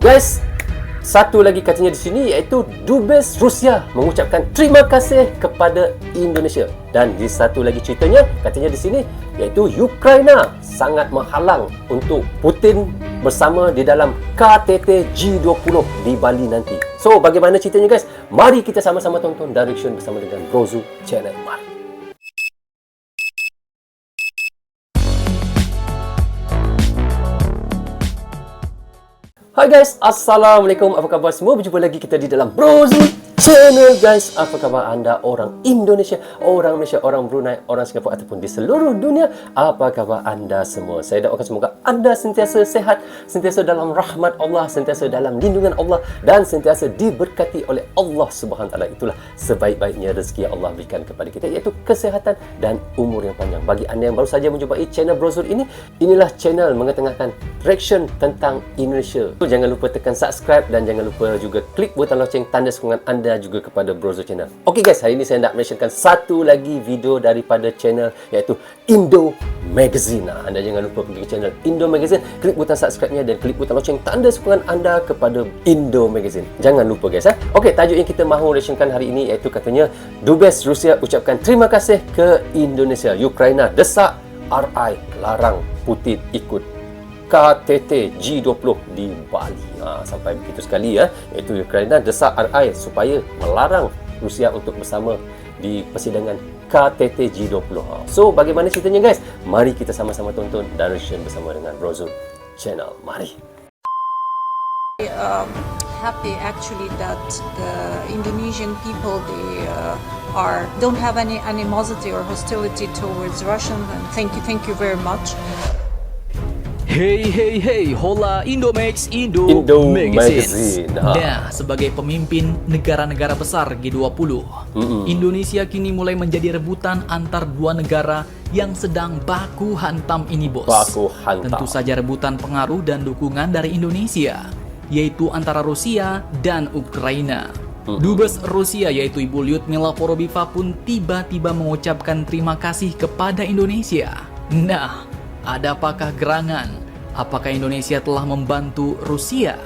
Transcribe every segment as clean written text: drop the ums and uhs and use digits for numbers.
Guys, satu lagi katanya di sini iaitu Dubes Rusia mengucapkan terima kasih kepada Indonesia. Dan di satu lagi ceritanya katanya di sini iaitu Ukraina sangat menghalang untuk Putin bersama di dalam KTT G20 di Bali nanti. So, bagaimana ceritanya guys? Mari kita sama-sama tonton dan reaction bersama dengan Brozu Channel. Mari. Hai guys, Assalamualaikum, apa khabar semua? Berjumpa lagi kita di dalam Brozu Channel guys. Apa khabar anda orang Indonesia, orang Malaysia, orang Brunei, orang Singapura ataupun di seluruh dunia? Apa khabar anda semua? Saya doakan semoga anda sentiasa sehat, sentiasa dalam rahmat Allah, sentiasa dalam lindungan Allah dan sentiasa diberkati oleh Allah Subhanahu Wa Taala. Itulah sebaik-baiknya rezeki yang Allah berikan kepada kita, iaitu kesehatan dan umur yang panjang. Bagi anda yang baru saja menjumpai channel Brozu ini, inilah channel mengetengahkan reaction tentang Indonesia. Jangan lupa tekan subscribe dan jangan lupa juga klik butang loceng tanda sokongan anda juga kepada Brozu Channel. Okey guys, hari ini saya nak mentionkan satu lagi video daripada channel iaitu Indo Magazine. Anda jangan lupa pergi ke channel Indo Magazine, klik butang subscribe-nya dan klik butang loceng tanda sokongan anda kepada Indo Magazine. Jangan lupa guys. Okey, tajuk yang kita mahu reactionkan hari ini iaitu katanya Dubes Rusia ucapkan terima kasih ke Indonesia. Ukraina desak RI larang Putin ikut KTT G20 di Bali. Sampai begitu sekali ya. Iaitu Ukraina desak RI supaya melarang Rusia untuk bersama di persidangan KTT G20. So, bagaimana ceritanya guys? Mari kita sama-sama tonton dan reaction bersama dengan Brozu Channel. Mari. Happy actually that the Indonesian people don't have any animosity or hostility towards Russians, and thank you very much. Hey, hola Indomax, Indo Magazine. Nah, sebagai pemimpin negara-negara besar G20, Indonesia kini mulai menjadi rebutan antar dua negara yang sedang baku hantam ini, bos. Baku hantam. Tentu saja rebutan pengaruh dan dukungan dari Indonesia, yaitu antara Rusia dan Ukraina. Dubes Rusia yaitu Ibu Lyudmila Porobieva pun tiba-tiba mengucapkan terima kasih kepada Indonesia. Nah, ada apakah gerangan? Apakah Indonesia telah membantu Rusia?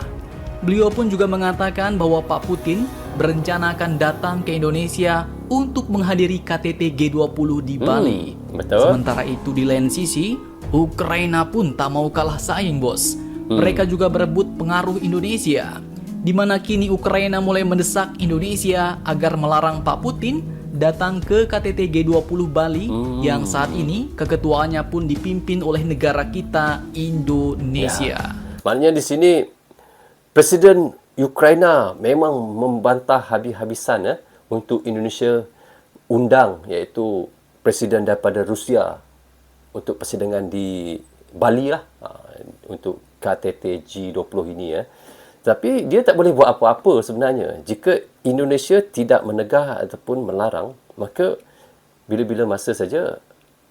Beliau pun juga mengatakan bahwa Pak Putin berencana akan datang ke Indonesia untuk menghadiri KTT G20 di Bali. Betul. Sementara itu di lain sisi, Ukraina pun tak mau kalah saing, bos. Mereka juga berebut pengaruh Indonesia, di mana kini Ukraina mulai mendesak Indonesia agar melarang Pak Putin datang ke KTT G20 Bali yang saat ini keketuaannya pun dipimpin oleh negara kita, Indonesia. Ya. Maknanya di sini Presiden Ukraina memang membantah habis-habisan ya, untuk Indonesia undang iaitu Presiden daripada Rusia untuk persidangan di Bali lah, untuk KTT G20 ini ya. Tapi dia tak boleh buat apa-apa sebenarnya. Jika Indonesia tidak menegah ataupun melarang, maka bila-bila masa saja,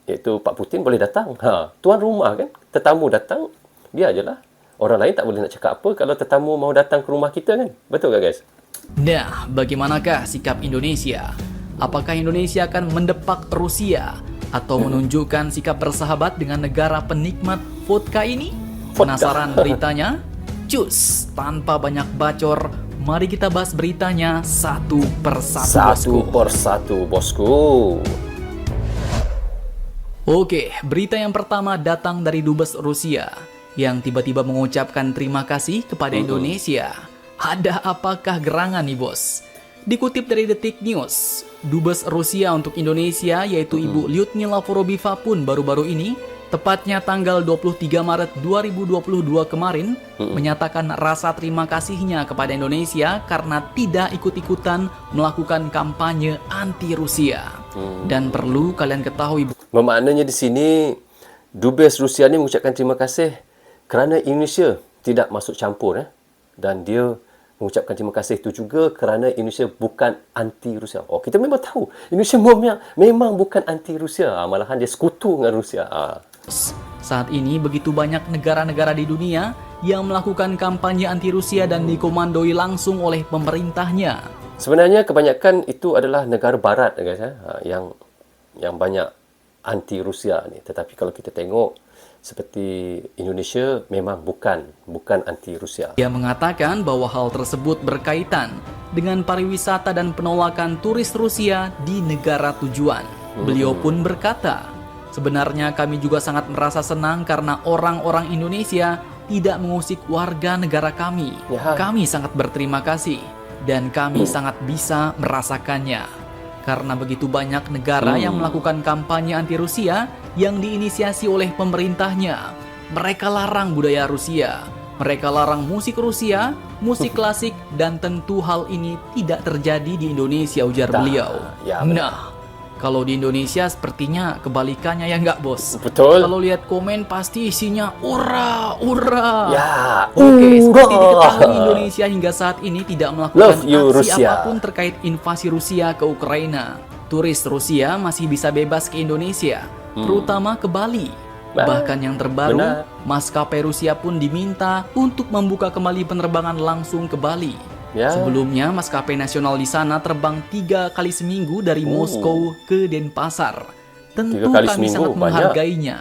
iaitu Pak Putin boleh datang. Tuan rumah kan, tetamu datang, dia ajalah. Orang lain tak boleh nak cakap apa kalau tetamu mau datang ke rumah kita kan. Betul tak guys? Nah, bagaimanakah sikap Indonesia? Apakah Indonesia akan mendepak Rusia atau menunjukkan sikap bersahabat dengan negara penikmat vodka ini? Penasaran beritanya? Cus, tanpa banyak bacor, mari kita bahas beritanya satu persatu, bosku. Oke, berita yang pertama datang dari Dubes Rusia yang tiba-tiba mengucapkan terima kasih kepada Indonesia. Ada apakah gerangan nih, bos? Dikutip dari Detik News, Dubes Rusia untuk Indonesia yaitu Ibu Lyudmila Porobieva pun baru-baru ini, tepatnya tanggal 23 Maret 2022 kemarin, menyatakan rasa terima kasihnya kepada Indonesia karena tidak ikut-ikutan melakukan kampanye anti-Rusia. Dan perlu kalian ketahui, Maknanya di sini Dubes Rusia ni mengucapkan terima kasih kerana Indonesia tidak masuk campur dan dia mengucapkan terima kasih itu juga kerana Indonesia bukan anti-Rusia. Kita memang tahu Indonesia memang bukan anti-Rusia, malahan dia sekutu dengan Rusia. Saat ini begitu banyak negara-negara di dunia yang melakukan kampanye anti-Rusia dan dikomandoi langsung oleh pemerintahnya. Sebenarnya kebanyakan itu adalah negara barat guys, yang banyak anti-Rusia ni. Tetapi kalau kita tengok seperti Indonesia memang bukan anti Rusia. Ia mengatakan bahwa hal tersebut berkaitan dengan pariwisata dan penolakan turis Rusia di negara tujuan. Beliau pun berkata, sebenarnya kami juga sangat merasa senang karena orang-orang Indonesia tidak mengusik warga negara kami. Ya. Kami sangat berterima kasih dan kami sangat bisa merasakannya. Karena begitu banyak negara yang melakukan kampanye anti-Rusia yang diinisiasi oleh pemerintahnya. Mereka larang budaya Rusia, mereka larang musik Rusia, musik klasik, dan tentu hal ini tidak terjadi di Indonesia, ujar beliau. ya, Nah, kalau di Indonesia sepertinya kebalikannya ya nggak, Bos? Betul. Kalau lihat komen pasti isinya ura, ura. Ya, Oke, seperti ura. diketahui Indonesia hingga saat ini tidak melakukan Love you, aksi Rusia. apapun terkait invasi Rusia ke Ukraina. Turis Rusia masih bisa bebas ke Indonesia, terutama ke Bali. Bahkan yang terbaru, Benar. maskapai Rusia pun diminta untuk membuka kembali penerbangan langsung ke Bali. Ya. Sebelumnya, maskapai nasional di sana terbang 3 kali seminggu dari Moskow ke Denpasar. Tentu 3 kali kami seminggu, sangat banyak. menghargainya,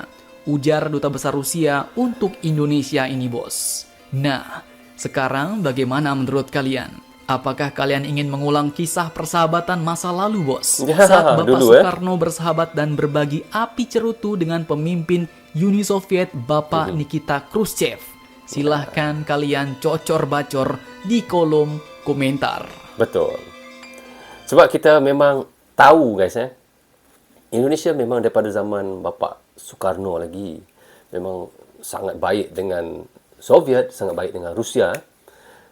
ujar Duta Besar Rusia untuk Indonesia ini, Bos. Nah, sekarang bagaimana menurut kalian? Apakah kalian ingin mengulang kisah persahabatan masa lalu, Bos? Ya, Saat Bapak dulu, Soekarno bersahabat dan berbagi api cerutu dengan pemimpin Uni Soviet Bapak Nikita Khrushchev. Silahkan kalian cocor-bacor di kolom komentar. Betul. Sebab kita memang tahu guys Indonesia memang daripada zaman Bapak Soekarno lagi memang sangat baik dengan Soviet, sangat baik dengan Rusia.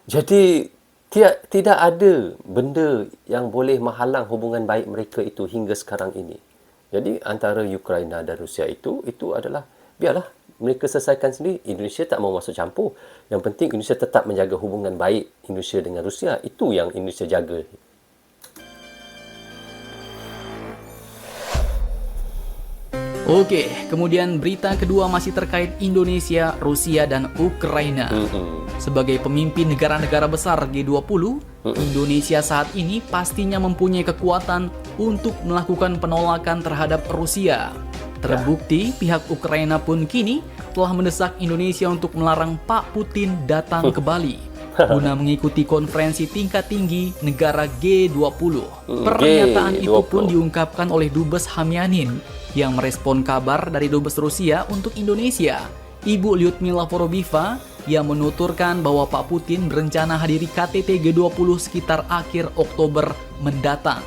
Jadi tidak ada benda yang boleh menghalang hubungan baik mereka itu hingga sekarang ini. Jadi antara Ukraina dan Rusia itu adalah biarlah mereka selesaikan sendiri. Indonesia tak mau masuk campur. Yang penting Indonesia tetap menjaga hubungan baik Indonesia dengan Rusia. Itu yang Indonesia jaga. Oke, kemudian berita kedua masih terkait Indonesia, Rusia, dan Ukraina. Sebagai pemimpin negara-negara besar G20, Indonesia saat ini pastinya mempunyai kekuatan untuk melakukan penolakan terhadap Rusia. Terbukti pihak Ukraina pun kini telah mendesak Indonesia untuk melarang Pak Putin datang ke Bali guna mengikuti konferensi tingkat tinggi negara G20. Pernyataan itu pun diungkapkan oleh Dubes Hamyanin yang merespon kabar dari Dubes Rusia untuk Indonesia, Ibu Lyudmila Vorobiva, yang menuturkan bahwa Pak Putin berencana hadiri KTT G20 sekitar akhir Oktober mendatang.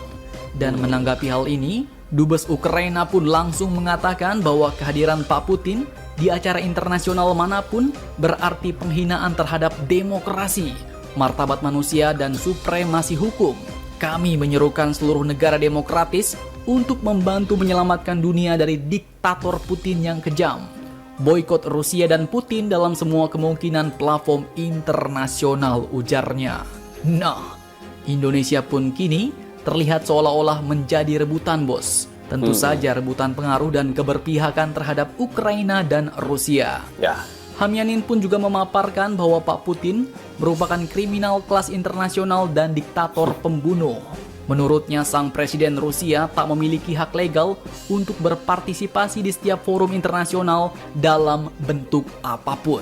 Dan menanggapi hal ini, Dubes Ukraina pun langsung mengatakan bahwa kehadiran Pak Putin di acara internasional manapun berarti penghinaan terhadap demokrasi, martabat manusia, dan supremasi hukum. Kami menyerukan seluruh negara demokratis untuk membantu menyelamatkan dunia dari diktator Putin yang kejam. Boikot Rusia dan Putin dalam semua kemungkinan platform internasional, ujarnya. Nah, Indonesia pun kini terlihat seolah-olah menjadi rebutan, Bos. Tentu saja rebutan pengaruh dan keberpihakan terhadap Ukraina dan Rusia. Ya. Hamyanin pun juga memaparkan bahwa Pak Putin merupakan kriminal kelas internasional dan diktator pembunuh. Menurutnya, sang presiden Rusia tak memiliki hak legal untuk berpartisipasi di setiap forum internasional dalam bentuk apapun.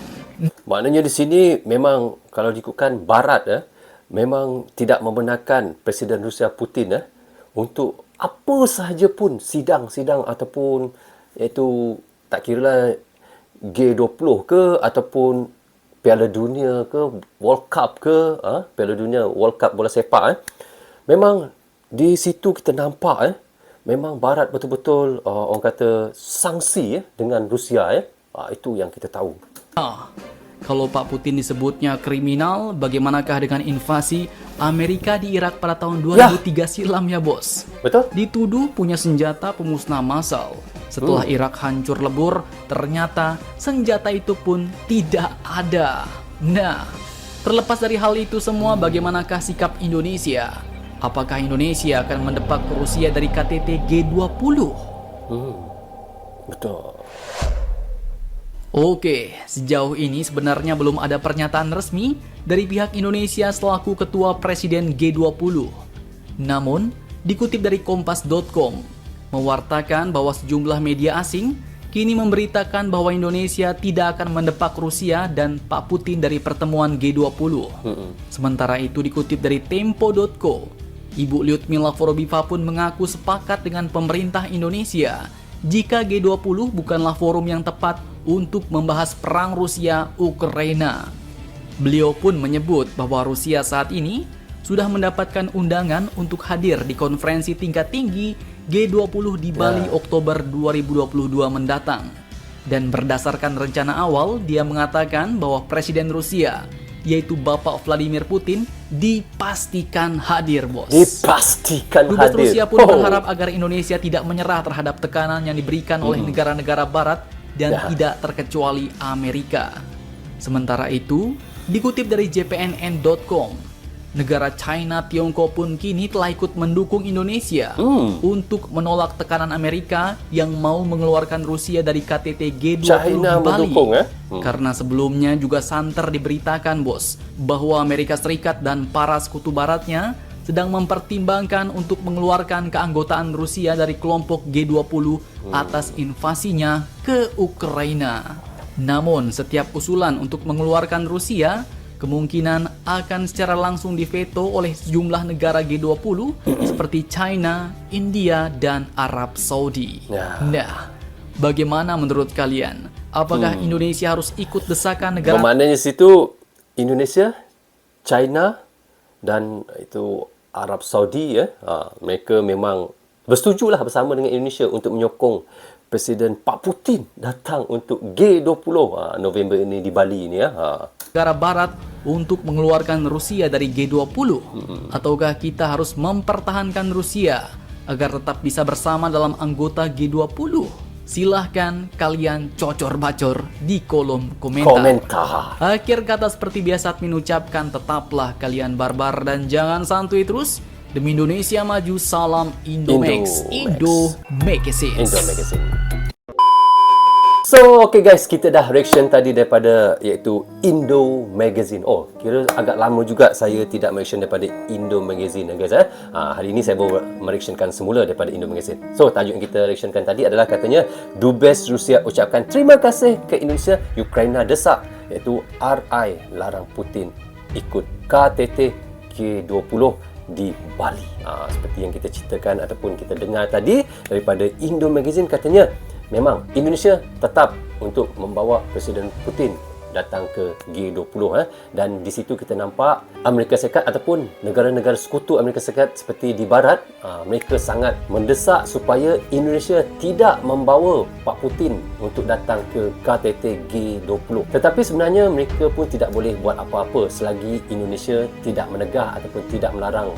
Maknanya di sini memang kalau diikutkan Barat memang tidak membenarkan Presiden Rusia Putin untuk apa sahaja pun sidang-sidang ataupun iaitu tak kiralah G20 ke ataupun Piala Dunia ke, World Cup ke, Piala Dunia, World Cup bola sepak memang di situ kita nampak memang Barat betul-betul orang kata sangsi dengan Rusia itu yang kita tahu. Kalau Pak Putin disebutnya kriminal, bagaimanakah dengan invasi Amerika di Irak pada tahun 2003 silam ya, Bos? Betul? Dituduh punya senjata pemusnah massal. Setelah Irak hancur lebur, ternyata senjata itu pun tidak ada. Nah, terlepas dari hal itu semua, bagaimanakah sikap Indonesia? Apakah Indonesia akan mendepak Rusia dari KTT G20? Betul. Oke, sejauh ini sebenarnya belum ada pernyataan resmi dari pihak Indonesia selaku ketua presiden G20. Namun, dikutip dari kompas.com, mewartakan bahwa sejumlah media asing kini memberitakan bahwa Indonesia tidak akan mendepak Rusia dan Pak Putin dari pertemuan G20. Sementara itu dikutip dari Tempo.co, Ibu Lyudmila Forobifa pun mengaku sepakat dengan pemerintah Indonesia jika G20 bukanlah forum yang tepat untuk membahas perang Rusia-Ukraina. Beliau pun menyebut bahwa Rusia saat ini sudah mendapatkan undangan untuk hadir di konferensi tingkat tinggi G20 di Bali Oktober 2022 mendatang. Dan berdasarkan rencana awal, dia mengatakan bahwa Presiden Rusia, yaitu Bapak Vladimir Putin, dipastikan hadir, bos. Dipastikan Dubes hadir. Rusia pun berharap agar Indonesia tidak menyerah terhadap tekanan yang diberikan oleh negara-negara barat dan tidak terkecuali Amerika. Sementara itu, dikutip dari jpnn.com, negara China Tiongkok pun kini telah ikut mendukung Indonesia untuk menolak tekanan Amerika yang mau mengeluarkan Rusia dari KTT G20 China di Bali. mendukung, Karena sebelumnya juga santer diberitakan, bos, bahwa Amerika Serikat dan para sekutu baratnya sedang mempertimbangkan untuk mengeluarkan keanggotaan Rusia dari kelompok G20 atas invasinya ke Ukraina. Namun, setiap usulan untuk mengeluarkan Rusia kemungkinan akan secara langsung diveto oleh sejumlah negara G20 seperti China, India, dan Arab Saudi. Nah, bagaimana menurut kalian? Apakah Indonesia harus ikut desakan negara? Bermaknanya situ Indonesia, China dan itu Arab Saudi mereka memang bersetujulah bersama dengan Indonesia untuk menyokong Presiden Pak Putin datang untuk G20 November ini di Bali ini negara barat untuk mengeluarkan Rusia dari G20? Ataukah kita harus mempertahankan Rusia agar tetap bisa bersama dalam anggota G20? Silahkan kalian cocor-bacor di kolom komentar. Akhir kata seperti biasa admin ucapkan, tetaplah kalian barbar dan jangan santuy terus. Demi Indonesia maju, salam Indomax. Indo Magazine. So, okay guys, kita dah reaction tadi daripada iaitu Indo Magazine. Oh, kira agak lama juga saya tidak reaction daripada Indo Magazine guys. Hari ini saya baru mereactionkan semula daripada Indo Magazine. So, tajuk yang kita reactionkan tadi adalah katanya Dubes Rusia ucapkan terima kasih ke Indonesia, Ukraina desak, iaitu RI larang Putin ikut KTT G20 di Bali. Seperti yang kita ceritakan ataupun kita dengar tadi daripada Indo Magazine, katanya memang Indonesia tetap untuk membawa Presiden Putin datang ke G20 dan di situ kita nampak Amerika Serikat ataupun negara-negara sekutu Amerika Serikat seperti di barat, mereka sangat mendesak supaya Indonesia tidak membawa Pak Putin untuk datang ke KTT G20. Tetapi sebenarnya mereka pun tidak boleh buat apa-apa selagi Indonesia tidak menegah ataupun tidak melarang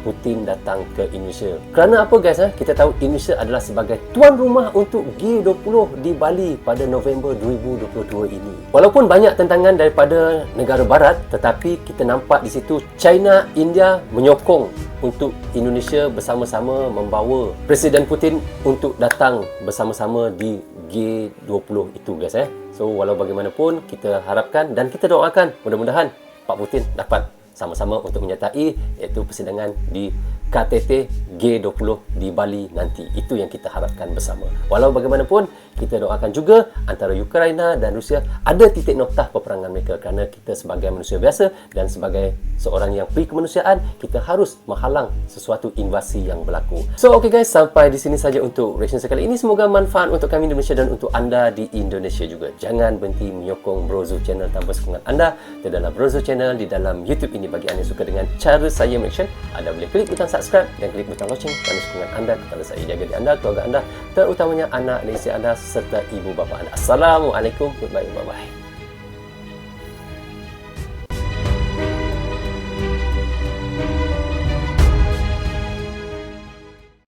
Putin datang ke Indonesia. Kerana apa guys? Kita tahu Indonesia adalah sebagai tuan rumah untuk G20 di Bali pada November 2022 ini. Walaupun banyak tentangan daripada negara barat, tetapi kita nampak di situ China, India menyokong untuk Indonesia bersama-sama membawa Presiden Putin untuk datang bersama-sama di G20 itu guys. So walau bagaimanapun kita harapkan dan kita doakan mudah-mudahan Pak Putin dapat sama-sama untuk menyertai iaitu persidangan di KTT G20 di Bali nanti. Itu yang kita harapkan bersama. Walau bagaimanapun, kita doakan juga antara Ukraina dan Rusia ada titik noktah peperangan mereka, kerana kita sebagai manusia biasa dan sebagai seorang yang pri kemanusiaan, kita harus menghalang sesuatu invasi yang berlaku. So, okay guys, sampai di sini saja untuk reaction sekali ini. Semoga manfaat untuk kami di Malaysia dan untuk anda di Indonesia juga. Jangan berhenti menyokong Brozo Channel tanpa sokongan anda di dalam Brozo Channel di dalam YouTube ini. Bagi anda yang suka dengan cara saya reaction, anda boleh klik butang subscribe dan klik butang lonceng kerana sokongan anda kepada saya, jaga diri anda, keluarga anda, terutamanya anak dan isteri anda serta ibu bapa anda. Assalamualaikum, goodbye, bye-bye.